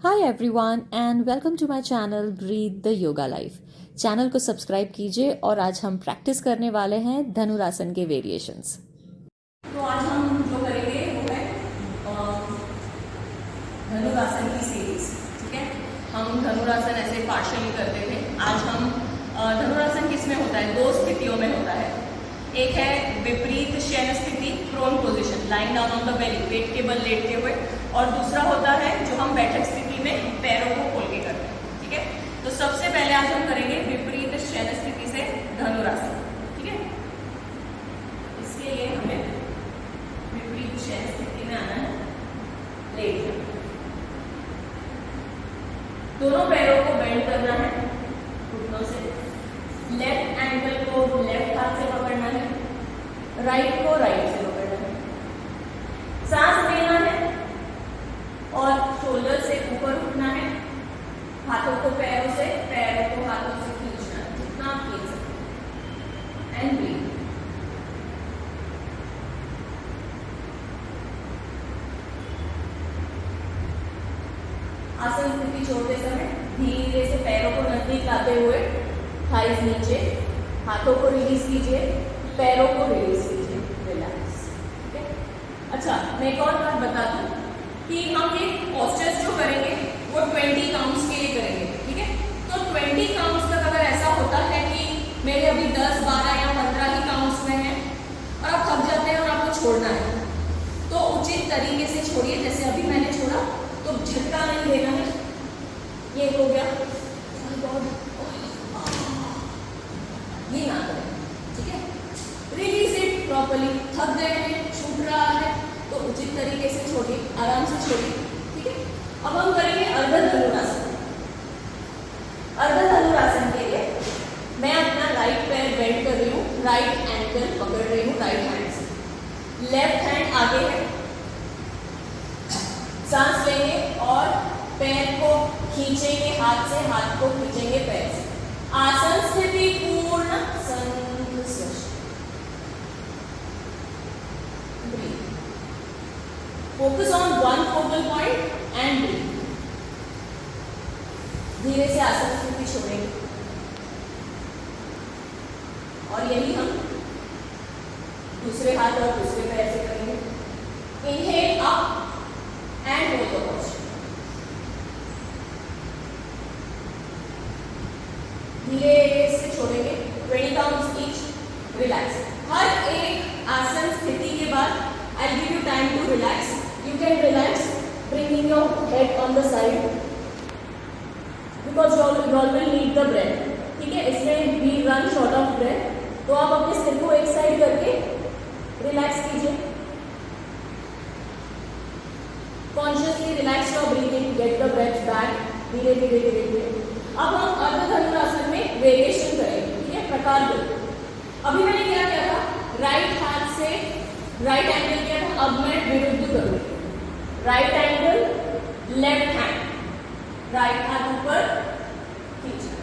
Hi everyone and welcome to my channel breathe the yoga life. Channel को subscribe कीजिए और आज हम प्रैक्टिस करने वाले हैं धनुरासन के वेरिएशंस। तो आज हम जो करेंगे वो है धनुरासन की सीरीज। ठीक है, हम धनुरासन ऐसे पार्शियली करते थे। आज हम धनुरासन किस में होता है, दो स्थितियों में होता है। एक है विपरीत शयन स्थिति, prone position, lying down on the belly, पेट के बल लेटते हुए, और दूसरा होता है जो हम बैठक स्थिति में पैरों को खोल के करते हैं। ठीक है, तो सबसे पहले आज हम करेंगे विपरीत शयन स्थिति से धनुरासन। ठीक है, इसके लिए हमें विपरीत शयन स्थिति में आना है, लेट जाना। दोनों पैरों को बेंड करना है घुटनों से। लेफ्ट एंकल को लेफ्ट हाथ से पकड़ना है, राइट को राइट से पकड़ना है। सांस लेना है और शोल्डर से ऊपर उठना है। हाथों को पैरों से, पैरों को हाथों से खींचना है जितना आप खींच सकते। And breathe. आसन स्थिति छोड़ते समय धीरे से पैरों को नजदीक लाते हुए थाइज नीचे, हाथों को रिलीज कीजिए, पैरों को रिलीज कीजिए, रिलैक्स। ठीक है, अच्छा मैं एक और बात बता दूं कि हम ये पोस्चर्स जो करेंगे वो 20 काउंट्स के लिए करेंगे। ठीक है, तो 20 काउंट्स तक अगर ऐसा होता है कि मेरे अभी 10, 12 या 15 ही काउंट्स में है और आप थक जाते हैं और आपको छोड़ना है, तो उचित तरीके से छोड़िए। जैसे अभी मैंने छोड़ा तो झटका नहीं देना है। ये हो गया, ये ना करें। ठीक है, रिलीज इट प्रॉपर्ली। थक गए हैं, छूट रहा है तो उचित तरीके से छोड़िए, आराम से छोड़िए। ठीक है, अब हम करेंगे अर्ध धनुरासन। अर्ध धनुरासन के लिए मैं अपना राइट पैर बेंड कर रही हूँ, राइट एंकल पकड़ रही हूँ राइट हैंड से, लेफ्ट हैंड आगे है। सांस लेंगे और पैर को खींचेंगे हाथ से, हाथ को खींचेंगे पैर से। आसन स्थिति पूर्ण संतुष्ट। Focus on one focal point and breathe. धीरे से आसन स्थिति छोड़ेंगे और यही हम दूसरे हाथ और दूसरे पैर से करेंगे। Inhale up and hold the posture. धीरे से छोड़ेंगे, 20 काउंट्स ईच। रिलैक्स। हर एक आसन स्थिति के बाद I give you time to relax. You can relax bringing your head on the side because you all will need the breath. ठीक है, इसमें we run short of breath, तो आप अपने सिर को एक साइड करके रिलैक्स कीजिए। Consciously relax your breathing, get the breath back. धीरे धीरे धीरे धीरे अब हम अर्ध धनुरासन में वेरिएशन करेंगे। ठीक है, प्रकार दो। अभी मैंने क्या किया था, राइट हाथ से राइट एंगल किया था, अब मैं विरुद्ध करूंगी। Right angle, left hand, right हाथ ऊपर खींचना।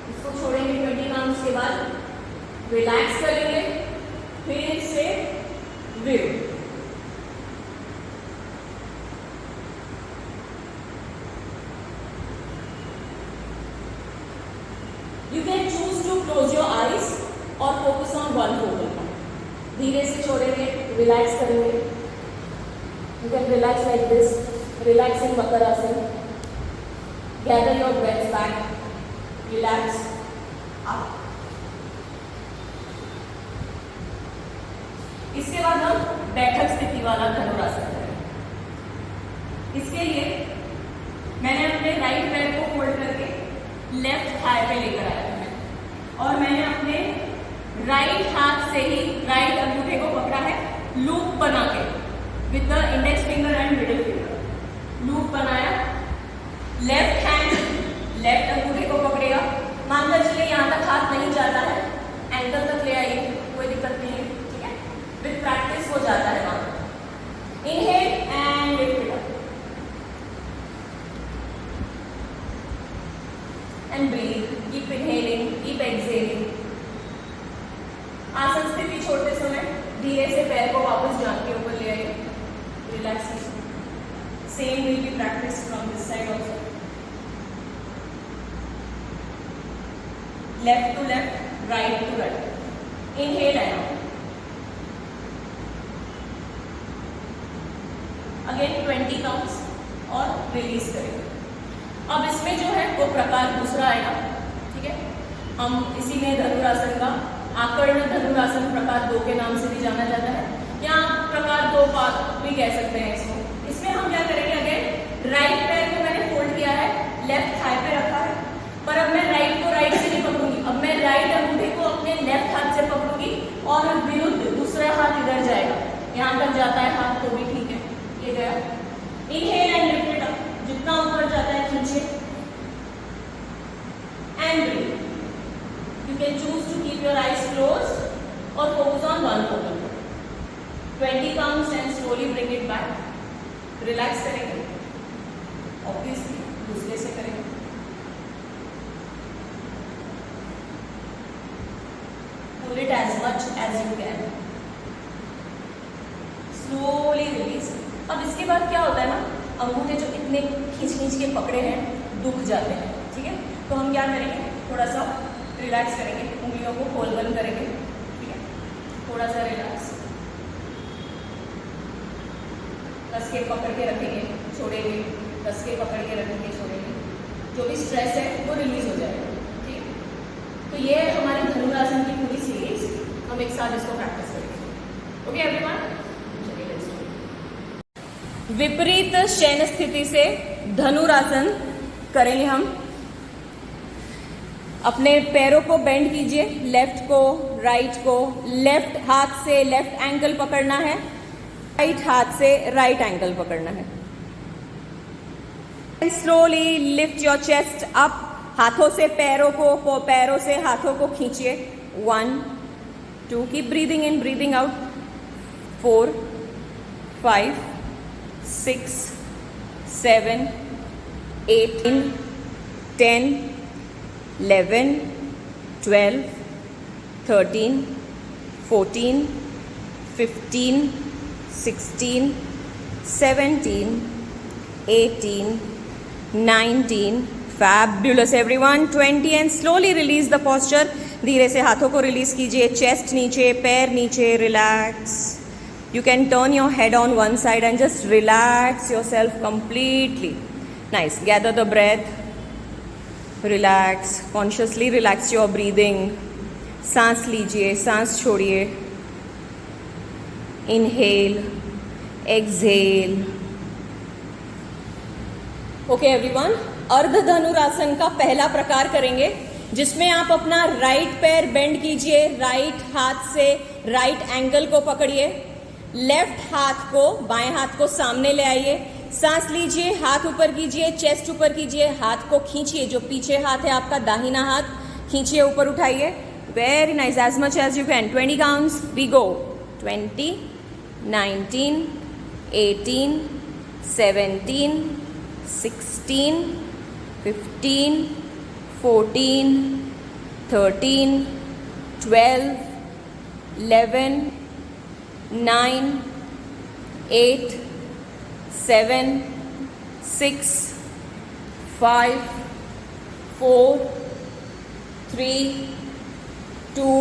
इसको छोड़ेंगे 20 काउंट्स के बाद, रिलैक्स करेंगे, फिर से विरुद्ध। You can choose to close your eyes or focus on one focal point. धीरे से छोड़ेंगे, रिलैक्स करेंगे। You can relax like this, relax in Makarasana. Gather your breath back, relax up. इसके बाद हम बैठक स्थिति वाला धनुरासन करेंगे। इसके लिए मैंने अपने राइट पैर को फोल्ड करके लेफ्ट थाई पे लेकर आया था और मैंने अपने राइट हाथ से ही राइट अंगूठे को पकड़ा है, लूप बना के with the index finger and middle finger. Loop बनाया, लेफ्ट हैंड लेफ्ट अंगूठे को पकड़ेगा। मानकर चलिए यहाँ तक हाथ नहीं जाता है, एंकल तक ले आइए, कोई दिक्कत नहीं है। ठीक है, विद प्रैक्टिस हो जाता है वहां। Inhale and lift it up and breathe. Keep inhaling, keep exhaling. आसन स्थिति छोड़ते पैर को वापस जांघ के ऊपर ले आइए, relax. Same will be practice from this side also. Left to left, right to right. Inhale and out. Again 20 counts और रिलीज करेंगे। अब इसमें जो है वो प्रकार दूसरा आएगा, ठीक है। हम इसी में धनुरासन का आकर्ण धनुरासन प्रकार 2 के नाम से भी जाना जाता है, या प्रकार 2 भी कह सकते हैं इसको। इसमें हम क्या करेंगे, अगेन राइट पैर को मैंने फोल्ड किया है, लेफ्ट थाई पे रखा है, पर अब मैं राइट को राइट से नहीं पकड़ूंगी। अब मैं राइट अंगूठे को अपने लेफ्ट हाथ से पकड़ूंगी और विरुद्ध दूसरा हाथ इधर जाएगा। यहाँ तक जाता है हाथ तो भी ठीक है, ये गया। Inhale and lift it up, जितना ऊपर जाता है खींचे and breathe. You can choose to keep your eyes closed or focus on one focal point. 20 counts and slowly bring it back. Relax करेंगे, obviously दूसरे से करेंगे। Pull it as much as you can. Slowly release. अब इसके बाद क्या होता है ना, अंगूठे जो इतने खींच खींच के पकड़े हैं दुख जाते हैं, ठीक है। तो हम क्या करेंगे, थोड़ा सा रिलैक्स करेंगे, उंगलियों को खोल बंद करेंगे, ठीक है। थोड़ा सा रिलैक्स, कस के पकड़ के रखेंगे, छोड़ेंगे, कस के पकड़ के रखेंगे, छोड़ेंगे। जो भी स्ट्रेस है वो रिलीज हो जाएगा, ठीक है। तो ये है हमारी धनुरासन की पूरी सीरीज। हम एक साथ इसको प्रैक्टिस करेंगे। ओके एवरीवन, चलिए लेट्स डू। विपरीत शयन स्थिति से धनुरासन करेंगे हम। अपने पैरों को बेंड कीजिए, लेफ्ट को, राइट को। लेफ्ट हाथ से लेफ्ट एंकल पकड़ना है, राइट हाथ से राइट एंकल पकड़ना है। Slowly lift your chest up. हाथों से पैरों से हाथों को खींचिए। 1 2, keep breathing in, breathing out. 4 5 6 7 8 10 11 12 13 14 15 16 17 18 19 fabulous everyone। 20 and slowly release the posture। धीरे से हाथों को रिलीज कीजिए, चेस्ट नीचे, पैर नीचे, relax. You can turn your head on one side and just relax yourself completely. Nice. Gather the breath. Relax. Consciously relax your breathing. सांस लीजिए, सांस छोड़िए। Inhale. Exhale. Okay everyone. अर्ध धनुरासन का पहला प्रकार करेंगे, जिसमें आप अपना राइट पैर बेंड कीजिए, राइट हाथ से राइट एंकल को पकड़िए, लेफ्ट हाथ को, बाएं हाथ को सामने ले आइए, सांस लीजिए, हाथ ऊपर कीजिए, चेस्ट ऊपर कीजिए, हाथ को खींचिए, जो पीछे हाथ है आपका दाहिना हाथ खींचिए, ऊपर उठाइए। Very nice, as much as you can. 20 counts, we go. 20 19 18 17 16 15 14 13 12 11 9 8 7 6 5 4 3 2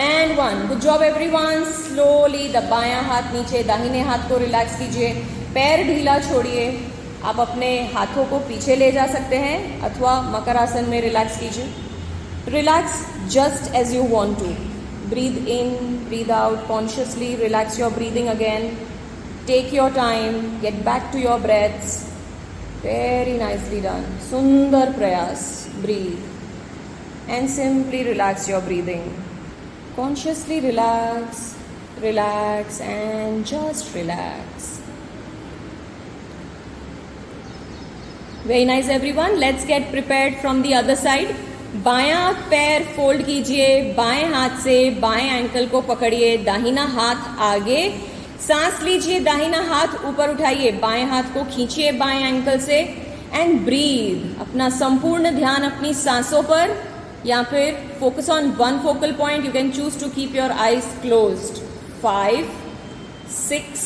and 1। Good job everyone. Slowly the बायां हाथ नीचे, दाहिने हाथ को रिलैक्स कीजिए, पैर ढीला छोड़िए। आप अपने हाथों को पीछे ले जा सकते हैं अथवा मकरासन में रिलैक्स कीजिए। Relax just as you want to. Breathe in, breathe out, consciously relax your breathing again. Take your time, get back to your breaths. Very nicely done. Sundar prayas. Breathe and simply relax your breathing. Consciously relax, relax and just relax. Very nice everyone. Let's get prepared from the other side. बायां पैर fold कीजिए, बाएं हाथ से बाएं ankle को पकड़िए, दाहिना हाथ आगे, सांस लीजिए, दाहिना हाथ ऊपर उठाइए, बाएं हाथ को खींचिए बाएं एंकल से एंड ब्रीथ। अपना संपूर्ण ध्यान अपनी सांसों पर या फिर focus on one focal point. You can choose to keep your eyes closed. 5 6,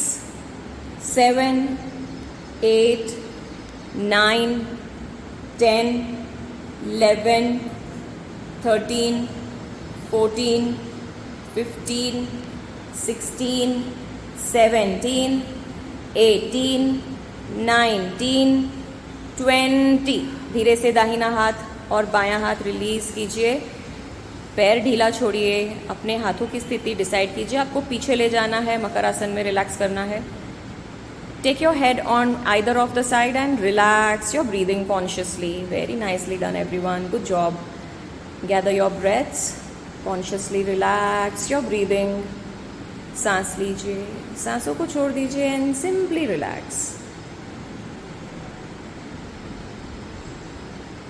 7, 8, 9, 10, 11, 13, 14, 15, 16, 17, 18, 19, 20। धीरे से दाहिना हाथ और बायां हाथ रिलीज कीजिए, पैर ढीला छोड़िए, अपने हाथों की स्थिति डिसाइड कीजिए। आपको पीछे ले जाना है, मकर आसन में रिलैक्स करना है। Take your head on either of the side and relax your breathing consciously. Very nicely done everyone, good job. Gather your breaths, consciously relax your breathing. सांस लीजिए, सांसों को छोड़ दीजिए एंड सिंपली रिलैक्स।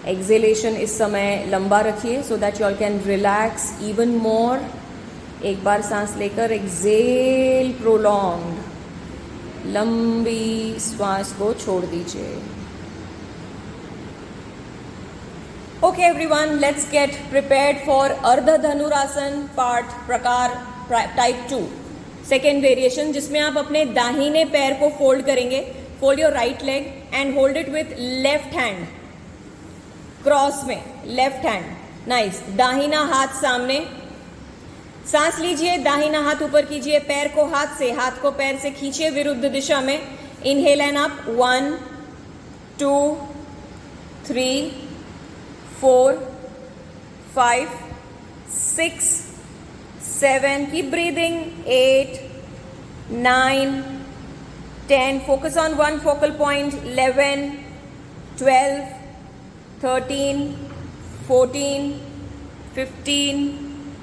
एक्सेलेशन इस समय लंबा रखिए so that you all can relax even more. एक बार सांस लेकर एक्सेल, प्रोलॉन्ग, लंबी श्वास को छोड़ दीजिए। Okay everyone, let's get prepared for अर्ध धनुरासन पार्ट, प्रकार टाइप 2, सेकेंड वेरिएशन, जिसमें आप अपने दाहिने पैर को फोल्ड करेंगे। Fold your right leg and hold it with left hand, cross में लेफ्ट हैंड। नाइस। दाहिना हाथ सामने, सांस लीजिए, दाहिना हाथ ऊपर कीजिए, पैर को हाथ से, हाथ को पैर से खींचिए विरुद्ध दिशा में। Inhale and up, 1, 2, 3, 4, 5, 6, 7, keep breathing, 8, 9, 10, focus on one focal point, 11, 12, 13, 14, 15,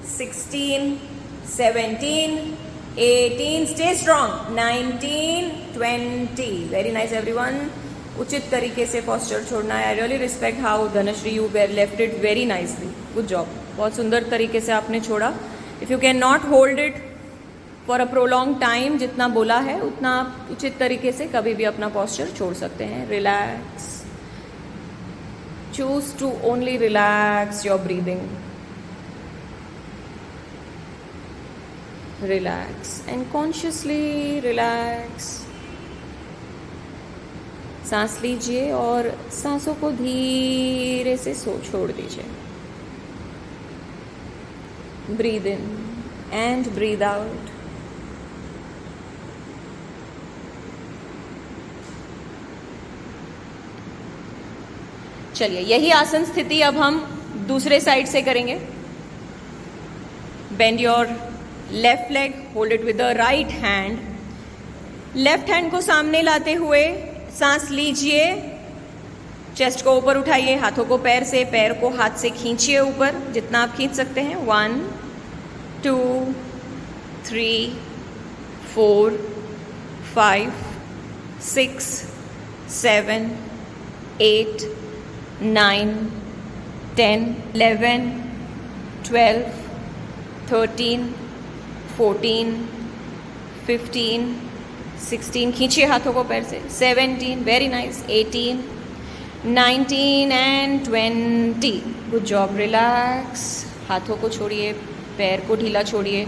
16, 17, 18, stay strong, 19, 20. Very nice everyone. उचित तरीके से posture छोड़ना है. I really respect how Dhanashri you were left it very nicely. Good job. बहुत सुंदर तरीके से आपने छोड़ा. If you cannot hold it for a prolonged time, जितना बोला है उतना आप उचित तरीके से कभी भी अपना posture छोड़ सकते हैं. Relax. Choose to only relax your breathing. Relax and consciously relax. सांस लीजिए और सांसों को धीरे से छोड़ दीजिए. Breathe in and breathe out. चलिए, यही आसन स्थिति अब हम दूसरे साइड से करेंगे. Bend your left leg, hold it with the right hand. Left hand को सामने लाते हुए सांस लीजिए, चेस्ट को ऊपर उठाइए, हाथों को पैर को हाथ से खींचिए ऊपर, जितना आप खींच सकते हैं. 1, 2, 3, 4, 5, 6, 7, 8, 9, 10, 11, 12, 13, 14, 15, 16, खींचिए हाथों को पैर से. 17, very nice. 18, 19 and 20. Good job. Relax. हाथों को छोड़िए, पैर को ढीला छोड़िए.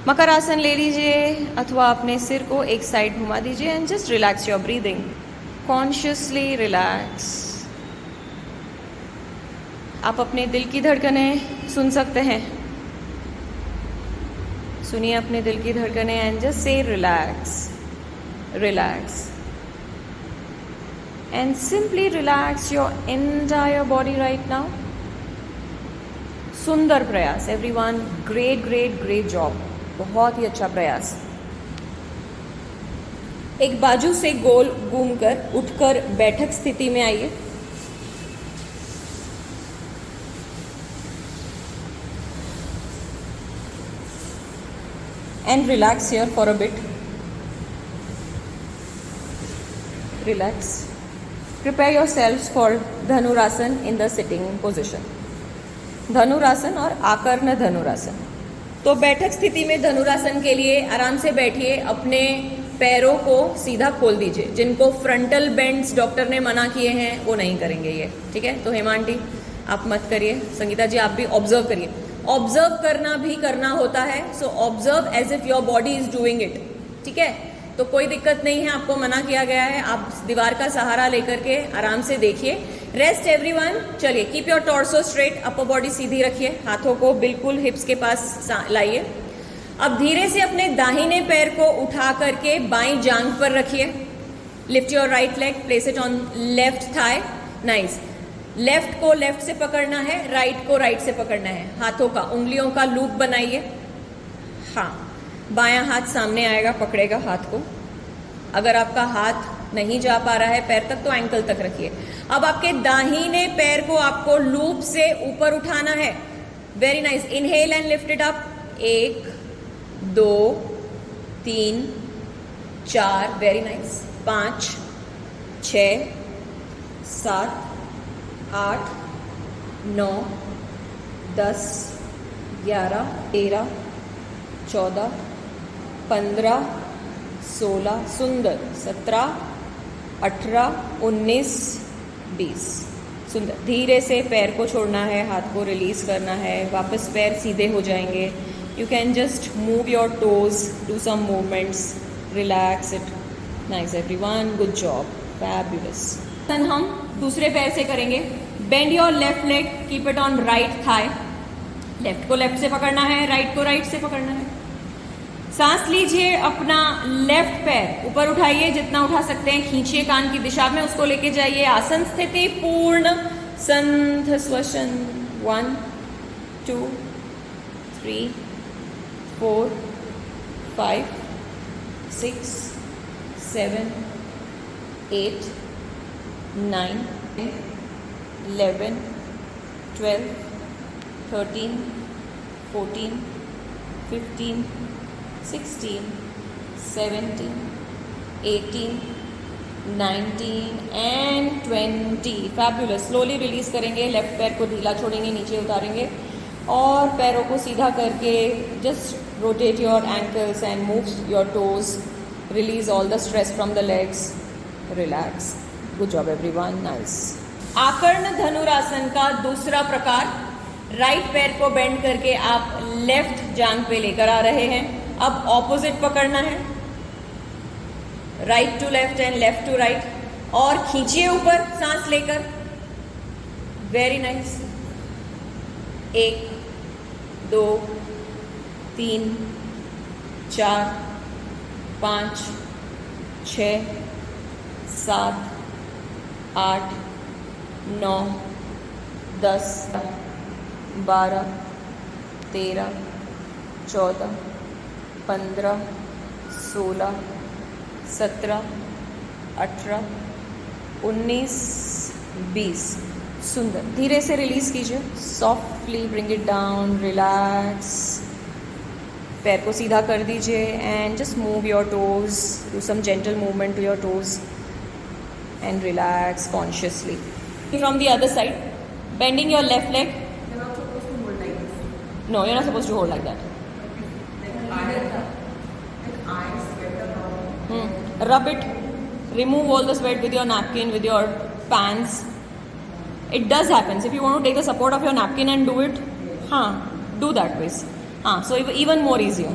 मकर आसन ले लीजिए अथवा अपने सिर को एक साइड घुमा दीजिए and just relax your breathing. Consciously relax. आप अपने दिल की धड़कनें सुन सकते हैं. सुनिए अपने दिल की धड़कनें एंड जस्ट से relax, relax and simply relax your entire body right now. सुंदर प्रयास everyone. Great great great job. बहुत ही अच्छा प्रयास. एक बाजू से गोल घूमकर उठकर बैठक स्थिति में आइए. And relax here for a bit. Relax. Prepare yourselves for Dhanurasan in the sitting position. धनुरासन और आकर्ण धनुरासन. तो बैठक स्थिति में धनुरासन के लिए आराम से बैठिए. अपने पैरों को सीधा खोल दीजिए. जिनको फ्रंटल बेंड्स डॉक्टर ने मना किए हैं वो नहीं करेंगे ये, ठीक है. तो हेमांटी आप मत करिए. संगीता जी आप भी ऑब्जर्व करिए. ऑब्जर्व करना भी करना होता है. So observe as if your body is doing it. ठीक है, तो कोई दिक्कत नहीं है, आपको मना किया गया है, आप दीवार का सहारा लेकर के आराम से देखिए। Rest everyone. चलिए, keep your torso straight, upper body सीधी रखिए, हाथों को बिल्कुल हिप्स के पास लाइए। अब धीरे से अपने दाहिने पैर को उठा करके बाईं जांघ पर रखिए। Lift your right leg, place it on left thigh. Nice. Left को लेफ्ट से पकड़ना है, राइट को राइट से पकड़ना है। हाथों का, उंगलियों का लूप बनाइए। हाँ, बायां हाथ सामने आएगा, पकड़ेगा हाथ को। अगर आपका हाथ नहीं जा पा रहा है पैर तक तो एंकल तक रखिए। अब आपके दाहिने पैर को आपको लूप से ऊपर उठाना है। Very nice. Inhale and lift it up. 1 2 3 4, very nice. 5 6 7 8 9 10 11 13 14 15 16, सुंदर। 17 18 19 20, सुंदर। धीरे से पैर को छोड़ना है, हाथ को रिलीज करना है, वापस पैर सीधे हो जाएंगे। You can just move your toes, do some movements, relax it. Nice everyone, good job, fabulous. हम दूसरे पैर से करेंगे। Bend your left leg, keep it on right thigh. Left को लेफ्ट से पकड़ना है, राइट को राइट से पकड़ना है। सांस लीजिए, अपना लेफ्ट पैर ऊपर उठाइए, जितना उठा सकते हैं खींचिए कान की दिशा में, उसको लेके जाइए आसन स्थिति, पूर्ण संध श्वसन। 1 2 3 4 5 6 7 8 9 11 12 13 14 15 16 17 18 19 एंड 20। फैबुलस। स्लोली रिलीज करेंगे, लेफ्ट पैर को ढीला छोड़ेंगे, नीचे उतारेंगे और पैरों को सीधा करके just rotate your ankles and move your toes. Release all the stress from the legs, relax. Good job everyone, nice. Akarna Dhanurasana का दूसरा प्रकार। राइट पैर को बेंड करके आप लेफ्ट जांघ पे लेकर आ रहे हैं। अब ऑपोजिट पकड़ना है, right to left and left to right, और खींचिए ऊपर सांस लेकर। Very nice. 1 2 3 4 5 6 7 8 9 10 12 13 14 15 16 17 18 19 20, सुंदर। धीरे से रिलीज कीजिए, softly bring it down, relax. पैर को सीधा कर दीजिए and just move your toes, do some gentle movement to your toes and relax consciously. From the other side, bending your left leg. You're not supposed to hold like this. No, you're not supposed to hold like that. Like I sweat around. Rub it. Remove all the sweat with your napkin, with your pants. It does happen. If you want to take the support of your napkin and do it, do that ways. So even more easier.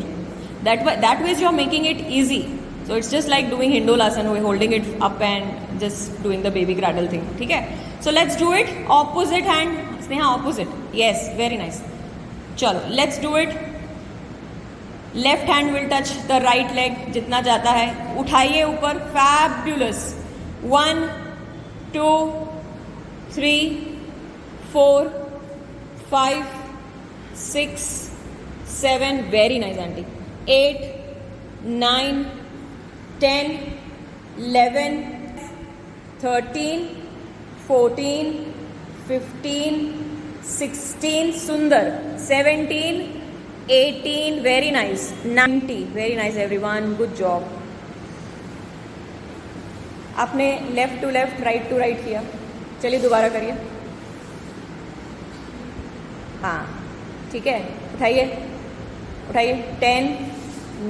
That ways you're making it easy. So it's just like doing Hindolasana, we're holding it up and just doing the baby cradle thing. Okay? So let's do it. Opposite hand. Sneha, opposite. Yes, very nice. Chalo, let's do it. Left hand will touch the right leg, जितना जाता है उठाइए ऊपर. Fabulous. 1 2 3 4 5 6 7, very nice aunty. 8 9 10 11 13 14 15 16, सुंदर. 17 18, very nice. 90, very nice everyone, good job. आपने left to left, right to right किया. चलिए दोबारा करिए. ठीक है. उठाइए उठाइए. 10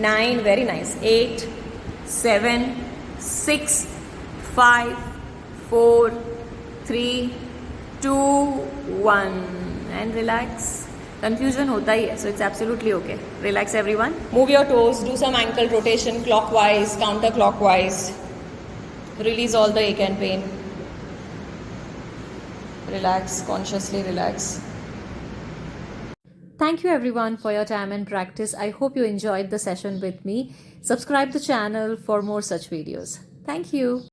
9, very nice. 8 7 6 5 4 3 2 1 and relax. Confusion होता ही है, so it's absolutely okay. Relax everyone. Move your toes, do some ankle rotation clockwise, counterclockwise. Release all the ache and pain. Relax, consciously relax. Thank you everyone for your time and practice. I hope you enjoyed the session with me. Subscribe the channel for more such videos. Thank you.